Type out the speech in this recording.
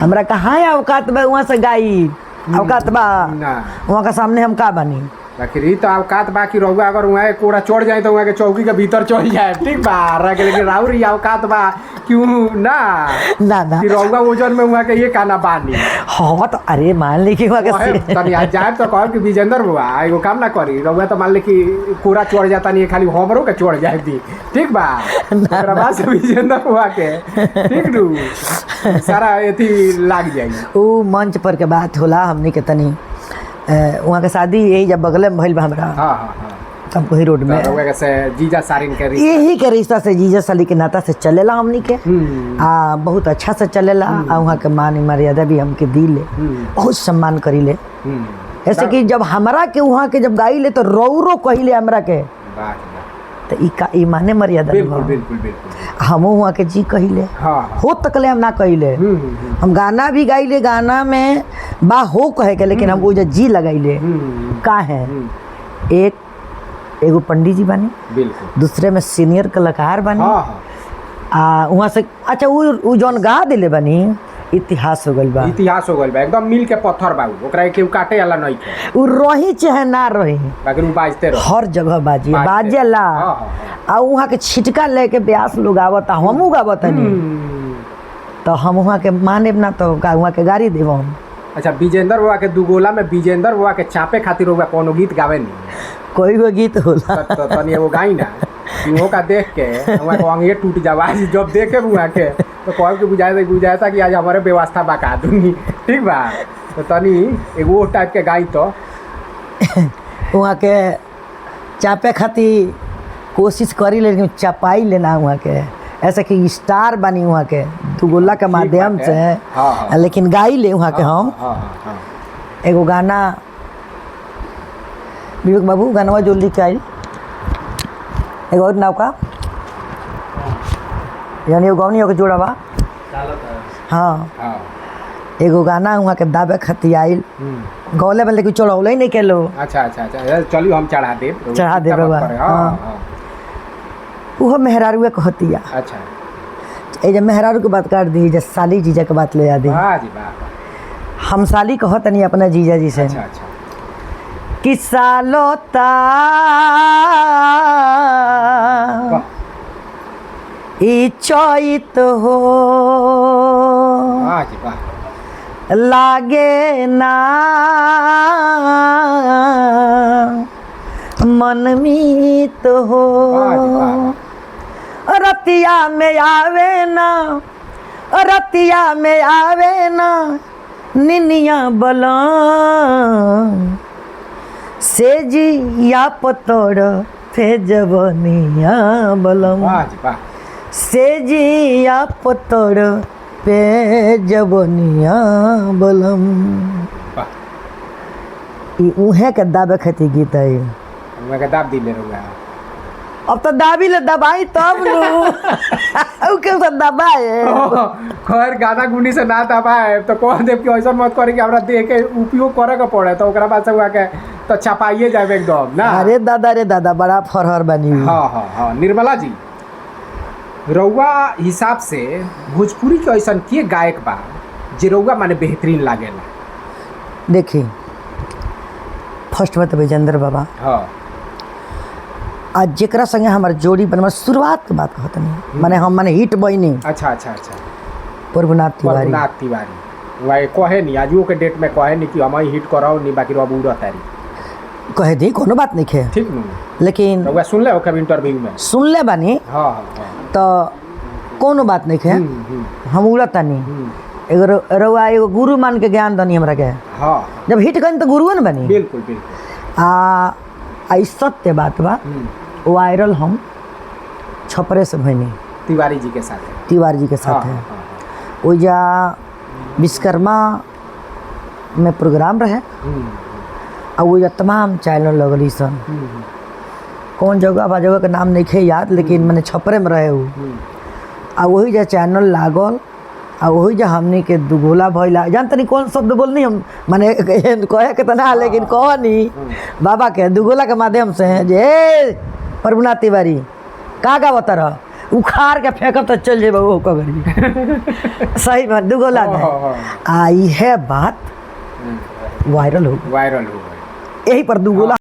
हमरा कहाँ है औकात बा वहाँ से गाई औकात बा वहाँ का सामने हम का बनी बाकी तो औकात बा कि रहुआ अगर वहाँ कोड़ा चढ़ जाए तो वहाँ के चौकी के भीतर चढ़ जाए ठीक बा लेकिन राउर ही औकात बा क्यों ना ना कि रहुआ वजन में वहाँ के ये खाना बानी हाँ तो अरे मान ली कि वहाँ के तनी आज जाए तो कह कि विजेंद्र बुआ एगो काम ना करी रहुआ तो मान ली कि कोड़ा चढ़ जाता नहीं खाली हमरो के चढ़ जाए दी ठीक बा ओकरा बाद से विजेंद्र बुआ के ठीक नु सारा एथी लाग जाई वो मंच पर के बात होला हमनी के तनी वहाँ के शादी यही जब बगले में भइल बा हमरा हाँ हाँ हाँ तब वही रोड में से जीजा सारिन के यही के रिश्ता से जीजा साली के नाता से चलेला हमनी के बहुत अच्छा से चलेला आ वहाँ के मान मर्यादा भी हमके दिले बहुत सम्मान करीले ऐसे कि जब हमरा के वहाँ के जब गाइले तो रौरो कहिले हमरा के तो ई माने मर्यादा बिल्कुल बिल्कुल बिल्कुल हम वहाँ के जी कहिले हो तकले हम ना कहिले हम गाना भी गाइले गाना में बा हो कहे के लेकिन हम वो जी लगाइले का है एगो पंडित जी बनी दूसरे में सीनियर कलाकार बनी वहाँ से अच्छा वो जौन गा दिले बनी इतिहास हो गइल बा एकदम मिल के पत्थर बा ओकरा के काटे वाला नहीं है उ रही चाहे ना रही लेकिन उ बाजते रह हर जगह बाजेला आ वहाँ के छिटका लेके ब्यास लोग आवता हमहू गावत नहीं तो हम वहाँ के माने ना तो वहाँ के गाड़ी देव हम अच्छा विजेंद्र बाबा के दुगोला में विजेंद्र बाबा के चापे खातिर होगा कोनो गीत गावे नहीं कोई गो गीत होला तो तनी वो गाई ना वो का देख के वहाँ को अंगे टूट जावा जब देखे वहाँ के तो कह के बुझाता कि आज हमारे व्यवस्था बका दूंगी ठीक बा तो तनी एगो वो टाइप के गाई तो वहाँ के चापे खातिर कोशिश करी लेकिन चपाई लेना वहाँ के ऐसे कि स्टार बनी वहाँ के दुगोला के माध्यम से लेकिन गाई ले वहाँ के हम एगो गाना विवेक बाबू गानवा जो लिख आई एगो और नाव का यानी एगो गौनी होकर जोड़ा बा हाँ एगो गाना वहाँ के दाबे खातिर आइल गौले में लेकिन चढ़ौले नहीं के लो अच्छा चलियो हम चढ़ा दे बाबा वो मेहरारू कहतिया अच्छा ये जब मेहरारू की बात कर दी जब साली जीजा के बात ले आ दी हम साली कहत नहीं अपना जीजा जी से अच्छा कि सालोता ई चैत हो लागे ना मनमीत हो रतिया में आवे ना निनिया बला से जी या पतोड़ फे जवनिया बलम से जी या पतोड़ पे जवनिया बलम उहे के दाबे खातिर गीत है उहे के दाब दिले रहुआ अब तो दाबी ले दबाई तब नु के सब दबाए खैर गाना गुनी से ना दबाए तो कह दे कि ऐसा मत करी कि हमरा देख के उपयोग करे के पड़े तो ओकरा बाद से हुआ के तो छपाइए जाए एकदम ना अरे दादा बड़ा फरहर बनी हाँ निर्मला जी रउआ हिसाब से भोजपुरी के ऐसा के गायक बा जे रउआ माने बेहतरीन लागेला देखी फर्स्ट में तो विजेंद्र बाबा आज जेकरा संगे हमार जोड़ी बन शुरुआत के बात कहत नहीं माने हम माने हिट बनी अच्छा प्रभुनाथ तिवारी वही कहे नहीं आजू के डेट में कहे नहीं कि हम हिट कराओ नहीं बाकी रब उड़त है कहे दी कोनो बात नहीं है ठीक नु लेकिन रउआ सुन ले ओकर इंटरव्यू में सुन ले बानी तो कोनो बात नहीं है हम उड़त नहीं एगो रउआ एगो गुरु मान के ज्ञान दनी हमरा के जब हिट करी तो गुरुए न बनी बिल्कुल आई सत्य बात बा वायरल हम छपरे से भनी तिवारी जी के साथ है वो जा विश्वकर्मा में प्रोग्राम रहे और वो तमाम चैनल लगली सन कौन जगह के नाम नहीं खे याद लेकिन मैंने छपरे में रहे वो आ वही जा चैनल लागल आ वही जा हमनी के दुगोला भइला जानते नहीं कौन शब्द बोलनी हम माने कहे के तो ना लेकिन कहनी बाबा के दुगोला के माध्यम से जे प्रभुनाथ तिवारी का गावत रह उखाड़ के फेंकब तो चल जेबे वो कगरी सही बात दुगोला हाँ, हाँ, हाँ। आई है बात वायरल हो वायरल हो गई यही पर दुगोला